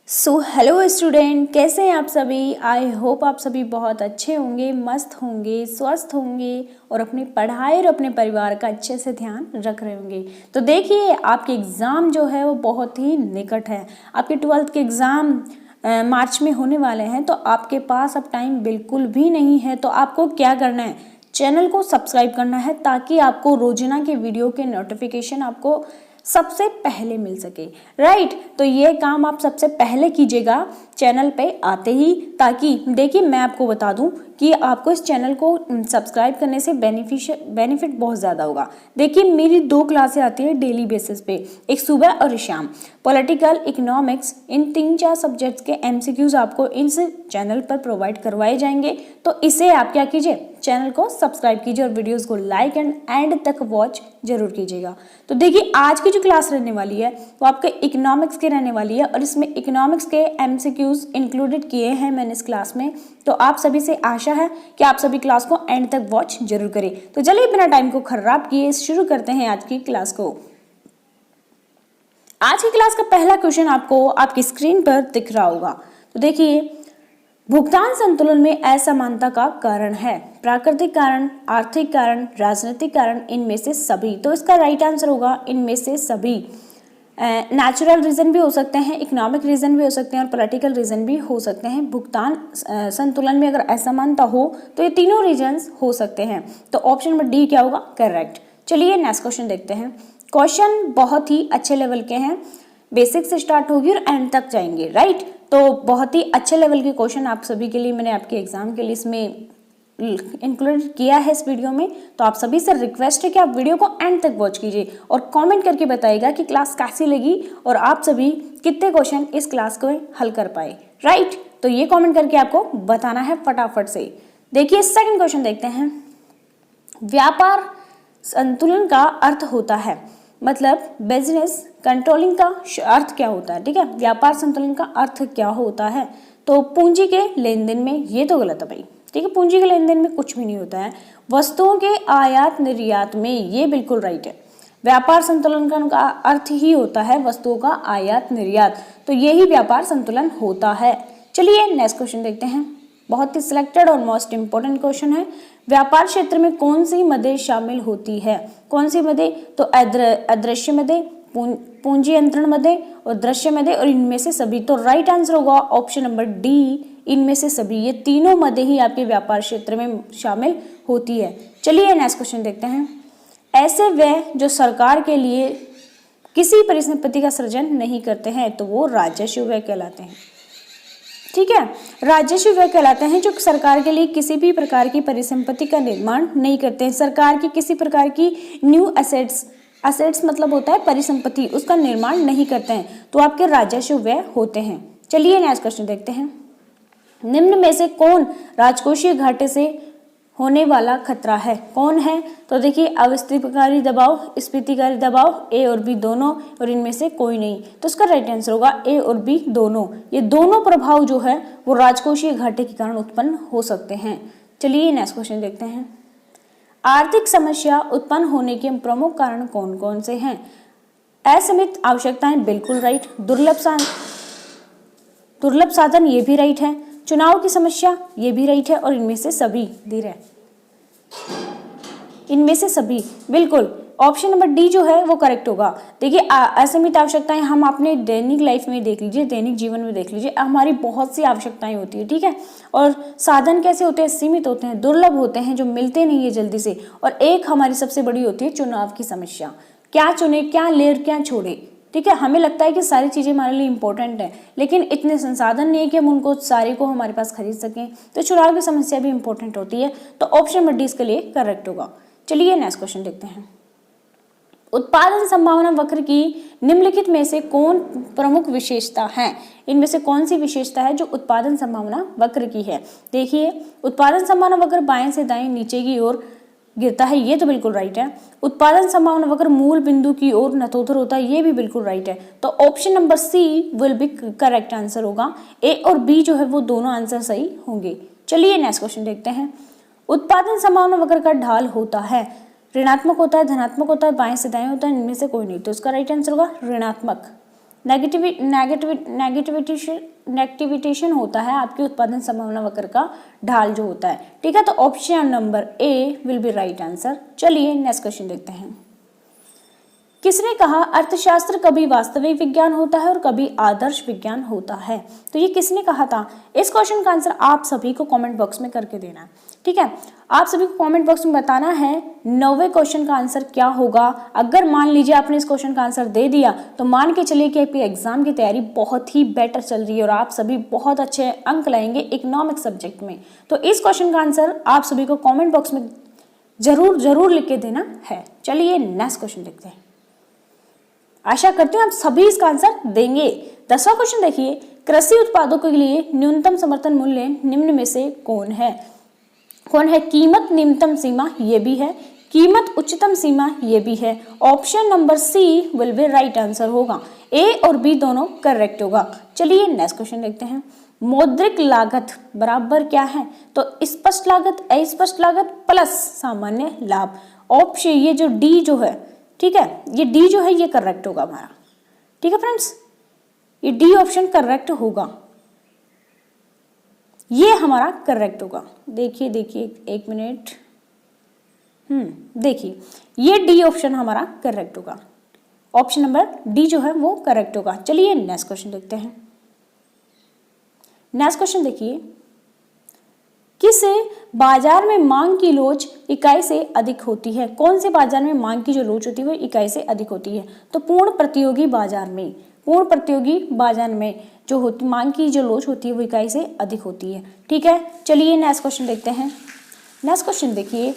Hello student, कैसे हैं आप सभी। आई होप आप सभी बहुत अच्छे होंगे, मस्त होंगे, स्वस्थ होंगे और अपनी पढ़ाई और अपने परिवार का अच्छे से ध्यान रख रहे होंगे। तो देखिए, आपके एग्ज़ाम जो है वो बहुत ही निकट है। आपके 12th के एग्ज़ाम मार्च में होने वाले हैं, तो आपके पास अब टाइम बिल्कुल भी नहीं है। तो आपको क्या करना है, चैनल को सब्सक्राइब करना है ताकि आपको रोजाना के वीडियो के नोटिफिकेशन आपको सबसे पहले मिल सके। राइट, तो ये काम आप सबसे पहले कीजिएगा चैनल पे आते ही, ताकि देखिए मैं आपको बता दूं कि आपको इस चैनल को सब्सक्राइब करने से बेनिफिट बहुत ज़्यादा होगा। देखिए, मेरी 2 क्लासें आती है डेली बेसिस पे, एक सुबह और शाम। पॉलिटिकल, इकोनॉमिक्स, इन 3-4 सब्जेक्ट्स के एमसीक्यूज आपको इस चैनल पर प्रोवाइड करवाए जाएंगे। तो इसे आप क्या कीजिए, चैनल को सब्सक्राइब कीजिए और वीडियोस को लाइक एंड एंड तक वॉच जरूर कीजिएगा। तो देखिए, आज की जो क्लास रहने वाली है वो आपके इकोनॉमिक्स की रहने वाली है और इसमें इकोनॉमिक्स के एमसीक्यूज इंक्लूडेड किए हैं मैंने इस क्लास में। तो आप सभी से आशा है कि आप सभी क्लास को एंड तक वॉच जरूर करें। तो चलिए बिना टाइम को खराब किए शुरू करते हैं आज की क्लास को। आज की क्लास का पहला क्वेश्चन आपको आपकी स्क्रीन पर दिख रहा होगा। तो देखिए, भुगतान संतुलन में असमानता का कारण है प्राकृतिक कारण, आर्थिक कारण, राजनीतिक कारण, इनमें से सभी। तो इसका राइट आंसर होगा इनमें से सभी। नेचुरल रीजन भी हो सकते हैं, इकोनॉमिक रीजन भी हो सकते हैं और पॉलिटिकल रीजन भी हो सकते हैं। भुगतान संतुलन में अगर असमानता हो तो ये तीनों रीजन्स हो सकते हैं। तो ऑप्शन नंबर डी क्या होगा, करेक्ट। चलिए नेक्स्ट क्वेश्चन देखते हैं। क्वेश्चन बहुत ही अच्छे लेवल के हैं, बेसिक से स्टार्ट होगी और एंड तक जाएंगे। राइट, तो बहुत ही अच्छे लेवल के क्वेश्चन आप सभी के लिए मैंने आपके एग्जाम के लिए इसमें इंक्लूड किया है इस वीडियो में। तो आप सभी से रिक्वेस्ट है कि आप वीडियो को एंड तक वॉच कीजिए और कमेंट करके बताइएगा कि क्लास कैसी लगी और आप सभी कितने क्वेश्चन इस क्लास को हल कर पाए। राइट, तो ये कमेंट करके आपको बताना है फटाफट से। देखिए, सेकंड क्वेश्चन देखते हैं। व्यापार संतुलन का अर्थ होता है, मतलब बिजनेस कंट्रोलिंग का अर्थ क्या होता है। ठीक है, व्यापार संतुलन का अर्थ क्या होता है, तो पूंजी के लेन देन में। ये तो गलत है भाई। ठीक है, पूंजी के लेन देन में कुछ भी नहीं होता है। वस्तुओं के आयात निर्यात में, ये बिल्कुल राइट है। व्यापार संतुलन का अर्थ ही होता है वस्तुओं का आयात निर्यात, तो यही व्यापार संतुलन होता है। चलिए नेक्स्ट क्वेश्चन देखते हैं। बहुत ही सिलेक्टेड और मोस्ट इंपोर्टेंट क्वेश्चन है। व्यापार क्षेत्र में कौन सी मदें शामिल होती है। कौन सी मदें, तो अदृश्य मदें, पूंजी यंत्रण मदें और दृश्य मदें और इनमें से सभी। तो राइट आंसर होगा ऑप्शन नंबर डी, इनमें से सभी। ये तीनों मदें ही आपके व्यापार क्षेत्र में शामिल होती है। चलिए नेक्स्ट क्वेश्चन देखते हैं। ऐसे व्यय जो सरकार के लिए किसी परिसंपत्ति का सृजन नहीं करते हैं, तो वो राजस्व व्यय कहलाते हैं। ठीक है, राजस्व व्यय कहलाते हैं जो सरकार के लिए किसी भी प्रकार की परिसंपत्ति का निर्माण नहीं करते हैं। सरकार की किसी प्रकार की न्यू एसेट्स मतलब होता है परिसंपत्ति, उसका निर्माण नहीं करते हैं, तो आपके राजस्व व्यय होते हैं। चलिए नेक्स्ट क्वेश्चन देखते हैं। निम्न में से कौन राजकोषीय घाटे से होने वाला खतरा है, कौन है। तो देखिए, अवस्थितिकारी दबाव, स्फीतिकारी दबाव, ए और बी दोनों, और इनमें से कोई नहीं। तो इसका राइट आंसर होगा ए और बी दोनों। ये दोनों प्रभाव जो है वो राजकोषीय घाटे के कारण उत्पन्न हो सकते हैं। चलिए नेक्स्ट क्वेश्चन देखते हैं। आर्थिक समस्या उत्पन्न होने के प्रमुख कारण कौन कौन से हैं। असीमित आवश्यकताएं, बिल्कुल राइट। दुर्लभ साधन, ये भी राइट है। चुनाव की समस्या, ये भी राइट है। और इनमें से सभी, धीरे, इनमें से सभी, बिल्कुल ऑप्शन नंबर डी जो है वो करेक्ट होगा। देखिए, असीमित आवश्यकताएं हम अपने दैनिक लाइफ में देख लीजिए, दैनिक जीवन में देख लीजिए, हमारी बहुत सी आवश्यकताएं होती है। ठीक है, और साधन कैसे होते हैं, सीमित होते हैं, दुर्लभ होते हैं, जो मिलते नहीं है जल्दी से। और एक हमारी सबसे बड़ी होती है चुनाव की समस्या, क्या चुने, क्या ले और क्या छोड़े। ठीक है, हमें लगता है कि सारी चीज़ें हमारे लिए इंपॉर्टेंट है, लेकिन इतने संसाधन नहीं है कि हम उनको सारे को हमारे पास खरीद सकें। तो चुनाव की समस्या भी इंपॉर्टेंट होती है। तो ऑप्शन नंबर डी इसके लिए करेक्ट होगा। चलिए नेक्स्ट क्वेश्चन देखते हैं। उत्पादन संभावना वक्र की निम्नलिखित में से कौन प्रमुख विशेषता है। इनमें से कौन सी विशेषता है जो उत्पादन संभावना वक्र की है। देखिए, उत्पादन संभावना वक्र बाएं से दाएं नीचे की ओर गिरता है, ये तो बिल्कुल राइट है। उत्पादन संभावना वक्र मूल बिंदु की ओर नतोदर होता है, ये भी बिल्कुल राइट है। तो option number C will be correct answer होगा। ए और बी जो है वो दोनों आंसर सही होंगे। चलिए नेक्स्ट क्वेश्चन देखते हैं। उत्पादन संभावना वक्र का ढाल होता है, ऋणात्मक होता है, धनात्मक होता है, बाएं से दाएं होता है, इनमें से कोई नहीं। तो इसका राइट आंसर होगा ऋणात्मक। नेगेटिविटेशन होता है आपकी उत्पादन संभावना वक्र का ढाल जो होता है। ठीक है, तो option number A will be right answer. चलिए नेक्स्ट क्वेश्चन देखते हैं। किसने कहा अर्थशास्त्र कभी वास्तविक विज्ञान होता है और कभी आदर्श विज्ञान होता है? तो ये किसने कहा था? इस क्वेश्चन का आंसर आप सभी को कमेंट बॉक्स में करके देना है। ठीक है, आप सभी को कमेंट बॉक्स में बताना है 9वें क्वेश्चन का आंसर क्या होगा। अगर मान लीजिए आपने इस क्वेश्चन का आंसर दे दिया तो मान के चलिए कि आपकी एग्जाम की तैयारी बहुत ही बेटर चल रही है और आप सभी बहुत अच्छे अंक लाएंगे इकोनॉमिक्स सब्जेक्ट में। तो इस क्वेश्चन का आंसर आप सभी को कॉमेंट बॉक्स में जरूर लिख के देना है। चलिए नेक्स्ट क्वेश्चन देखते हैं। आशा करती हूँ आप सभी इसका आंसर देंगे। 10वां क्वेश्चन देखिए, कृषि उत्पादों के लिए न्यूनतम समर्थन मूल्य निम्न में से कौन है? कीमत न्यूनतम सीमा, ये भी है, कीमत उच्चतम सीमा, ये भी है। Option number C will be right answer होगा। ए और बी दोनों करेक्ट होगा। चलिए नेक्स्ट क्वेश्चन देखते हैं। मौद्रिक लागत बराबर क्या है? तो स्पष्ट लागत, अस्पष्ट लागत प्लस सामान्य लाभ। ऑप्शन ये जो डी जो है, ठीक है, ये डी जो है ये करेक्ट होगा हमारा। ठीक है फ्रेंड्स, ये डी ऑप्शन करेक्ट होगा, ये हमारा करेक्ट होगा। देखिए एक मिनट, देखिए ये डी ऑप्शन हमारा करेक्ट होगा। ऑप्शन नंबर डी जो है वो करेक्ट होगा। चलिए नेक्स्ट क्वेश्चन देखते हैं। नेक्स्ट क्वेश्चन देखिए, किस बाजार में मांग की लोच इकाई से अधिक होती है? कौन से बाजार में मांग की जो लोच होती है वो इकाई से अधिक होती है? तो पूर्ण प्रतियोगी बाजार में, जो होती मांग की जो लोच होती है वो इकाई से अधिक होती है। ठीक है, चलिए नेक्स्ट क्वेश्चन देखते हैं। नेक्स्ट क्वेश्चन देखिए,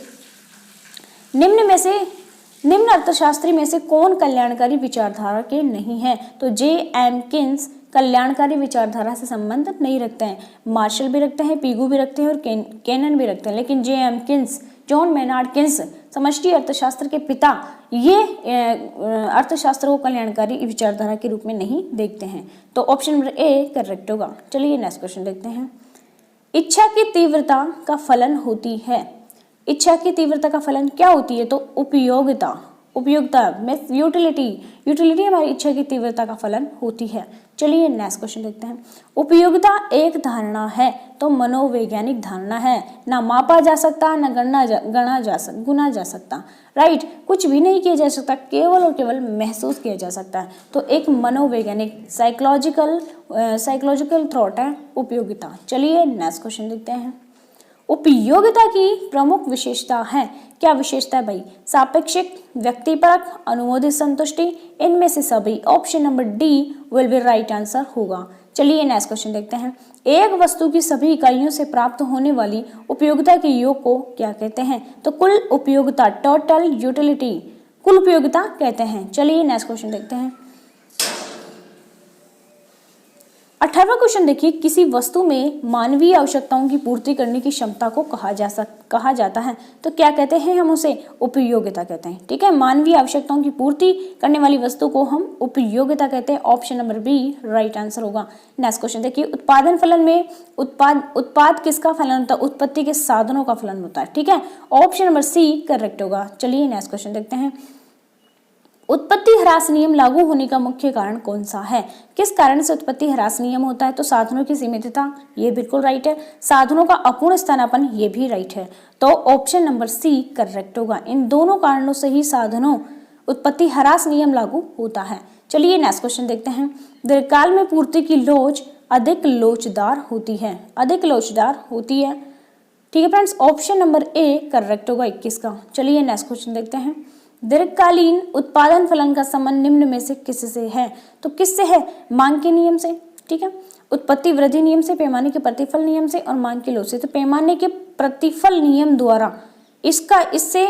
निम्न अर्थशास्त्री में से कौन कल्याणकारी विचारधारा के नहीं है? तो जे.एम. किन्स कल्याणकारी विचारधारा से संबंध नहीं रखते हैं। मार्शल भी रखते हैं, पीगू भी रखते हैं और केनन भी रखते हैं, लेकिन J.M.. Keynes, John Maynard Keynes समष्टि अर्थशास्त्र के पिता, ये अर्थशास्त्र को कल्याणकारी विचारधारा के रूप में नहीं देखते हैं। तो ऑप्शन नंबर ए करेक्ट होगा। चलिए नेक्स्ट क्वेश्चन देखते हैं। इच्छा की तीव्रता का फलन होती है। इच्छा की तीव्रता का फलन क्या होती है? तो उपयोगिता में यूटिलिटी हमारी इच्छा की तीव्रता का फलन होती है। चलिए नेक्स्ट क्वेश्चन देखते हैं। उपयोगिता एक धारणा है, तो मनोवैज्ञानिक धारणा है, ना मापा जा सकता, ना गुना जा सकता। राइट, कुछ भी नहीं किया जा सकता, केवल और केवल महसूस किया जा सकता है। तो एक मनोवैज्ञानिक साइकोलॉजिकल थॉट है उपयोगिता। चलिए नेक्स्ट क्वेश्चन देखते हैं। उपयोगिता की प्रमुख विशेषता है, क्या विशेषता है भाई? सापेक्षिक, व्यक्तिपरक, अनुमोदित संतुष्टि, इनमें से सभी। Option number D will be right answer होगा। चलिए नेक्स्ट क्वेश्चन देखते हैं। एक वस्तु की सभी इकाइयों से प्राप्त होने वाली उपयोगिता के योग को क्या कहते हैं? तो कुल उपयोगिता, टोटल यूटिलिटी, कुल उपयोगिता कहते हैं। चलिए नेक्स्ट क्वेश्चन देखते हैं। 18वां क्वेश्चन देखिए, किसी वस्तु में मानवीय आवश्यकताओं की पूर्ति करने की क्षमता को कहा जाता है, तो क्या कहते हैं? हम उसे उपयोगिता कहते हैं। ठीक है, मानवीय आवश्यकताओं की पूर्ति करने वाली वस्तु को हम उपयोगिता कहते हैं। Option number B right answer होगा। नेक्स्ट क्वेश्चन देखिए, उत्पादन फलन में उत्पाद किसका फलन होता है? उत्पत्ति के साधनों का फलन होता है। ठीक है, ऑप्शन नंबर सी करेक्ट होगा। चलिए नेक्स्ट क्वेश्चन देखते हैं। उत्पत्ति ह्रास नियम लागू होने का मुख्य कारण कौन सा है? किस कारण से उत्पत्ति ह्रास नियम होता है? तो साधनों की सीमितता, ये बिल्कुल राइट है। साधनों का अपूर्ण स्थानापन्न, ये भी राइट है। तो ऑप्शन नंबर सी करेक्ट होगा। इन दोनों कारणों से ही साधनों उत्पत्ति ह्रास नियम लागू होता है। चलिए नेक्स्ट क्वेश्चन देखते हैं। दीर्घकाल में पूर्ति की लोच अधिक लोचदार होती है, ठीक है friends, option number A correct होगा 21 का। चलिए नेक्स्ट क्वेश्चन देखते हैं। दीर्घकालीन उत्पादन फलन का संबंध निम्न में से किससे है? तो किससे है? मांग के नियम से। ठीक है, उत्पत्ति वृद्धि नियम से, पैमाने के प्रतिफल नियम से और मांग के लोच से। तो पैमाने के प्रतिफल नियम द्वारा इससे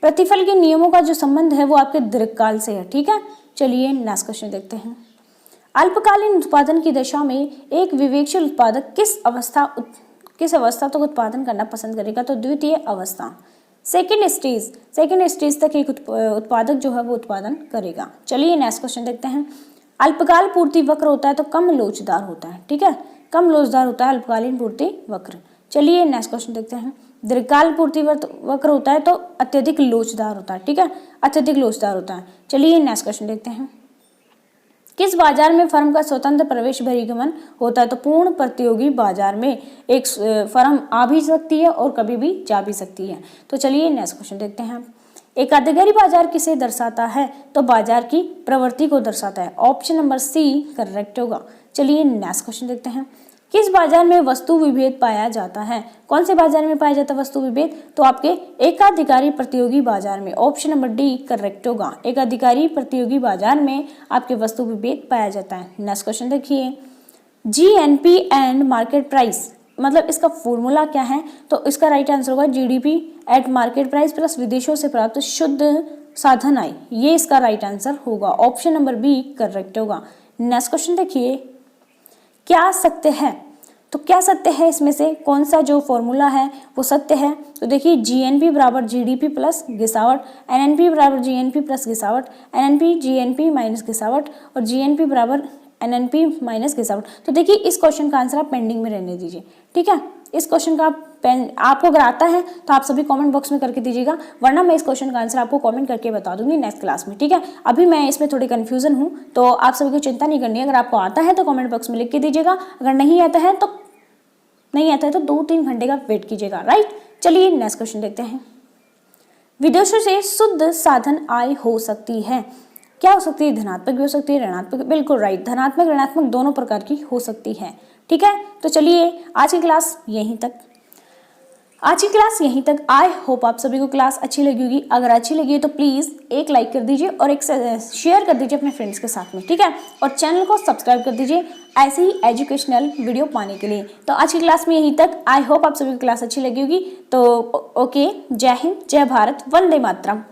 प्रतिफल के नियमों का जो संबंध है वो आपके दीर्घकाल से है। ठीक है, चलिए नेक्स्ट क्वेश्चन देखते हैं। अल्पकालीन उत्पादन की दशा में एक विवेकशील उत्पादक किस अवस्था तक उत्पादन करना पसंद करेगा? तो द्वितीय अवस्था, सेकेंड स्टेज तक एक उत्पादक जो है वो उत्पादन करेगा। चलिए नेक्स्ट क्वेश्चन देखते हैं। अल्पकाल पूर्ति वक्र होता है तो कम लोचदार होता है। ठीक है, कम लोचदार होता है अल्पकालीन पूर्ति वक्र। चलिए नेक्स्ट क्वेश्चन देखते हैं। दीर्घकाल पूर्ति वक्र होता है तो अत्यधिक लोचदार होता है। ठीक है, अत्यधिक लोचदार होता है। चलिए नेक्स्ट क्वेश्चन देखते हैं। किस बाजार में फर्म का स्वतंत्र प्रवेश बहिर्गमन होता है? तो पूर्ण प्रतियोगी बाजार में एक फर्म आ भी सकती है और कभी भी जा भी सकती है। तो चलिए नेक्स्ट क्वेश्चन देखते हैं। एकाधिकारी बाजार किसे दर्शाता है? तो बाजार की प्रवृत्ति को दर्शाता है। ऑप्शन नंबर सी करेक्ट होगा। चलिए नेक्स्ट क्वेश्चन देखते हैं। किस बाजार में वस्तु विभेद पाया जाता है? कौन से बाजार में पाया जाता है वस्तु विभेद? तो आपके एकाधिकारी प्रतियोगी बाजार में। ऑप्शन नंबर डी करेक्ट होगा। एकाधिकारी प्रतियोगी बाजार में आपके वस्तु विभेद पाया जाता है। नेक्स्ट क्वेश्चन देखिए। जीएनपी एंड मार्केट प्राइस, मतलब इसका फॉर्मूला क्या है? तो इसका राइट आंसर होगा GDP at market price plus विदेशों से प्राप्त शुद्ध साधन आय। ये इसका राइट आंसर होगा। ऑप्शन नंबर बी करेक्ट होगा। नेक्स्ट क्वेश्चन देखिए। क्या सत्य है? तो क्या सत्य है इसमें से कौन सा जो फॉर्मूला है वो सत्य है? तो देखिए जीएनपी बराबर जीडीपी प्लस घिसावट, एनएनपी बराबर जीएनपी प्लस घिसावट, एनएनपी जीएनपी माइनस घिसावट और जीएनपी बराबर एनएनपी माइनस घिसावट। तो देखिए इस क्वेश्चन का आंसर आप पेंडिंग में रहने दीजिए, ठीक है। इस क्वेश्चन का आपको अगर आता है तो आप सभी कमेंट बॉक्स में करके दीजिएगा, वरना मैं इस क्वेश्चन का आंसर आपको कमेंट करके बता दूंगी नेक्स्ट क्लास में, ठीक है। अभी मैं इसमें थोड़ी कंफ्यूजन हूँ, तो आप सभी को चिंता नहीं करनी है। अगर आपको आता है तो कमेंट बॉक्स में लिख के दीजिएगा, अगर नहीं आता है तो 2-3 घंटे का वेट कीजिएगा, राइट। चलिए नेक्स्ट क्वेश्चन देखते हैं। विदेशों से शुद्ध साधन आय हो सकती है, क्या हो सकती है? धनात्मक भी हो सकती है, ऋणात्मक, बिल्कुल राइट, धनात्मक ऋणात्मक दोनों प्रकार की हो सकती है, ठीक है। तो चलिए आज की क्लास यहीं तक। आई होप आप सभी को क्लास अच्छी लगी होगी। अगर अच्छी लगी है तो प्लीज़ एक लाइक कर दीजिए और एक शेयर कर दीजिए अपने फ्रेंड्स के साथ में, ठीक है। और चैनल को सब्सक्राइब कर दीजिए ऐसे ही एजुकेशनल वीडियो पाने के लिए। तो आज की क्लास में यहीं तक। आई होप आप सभी को क्लास अच्छी लगी होगी। तो ओके, जय हिंद, जय भारत, वंदे मातरम।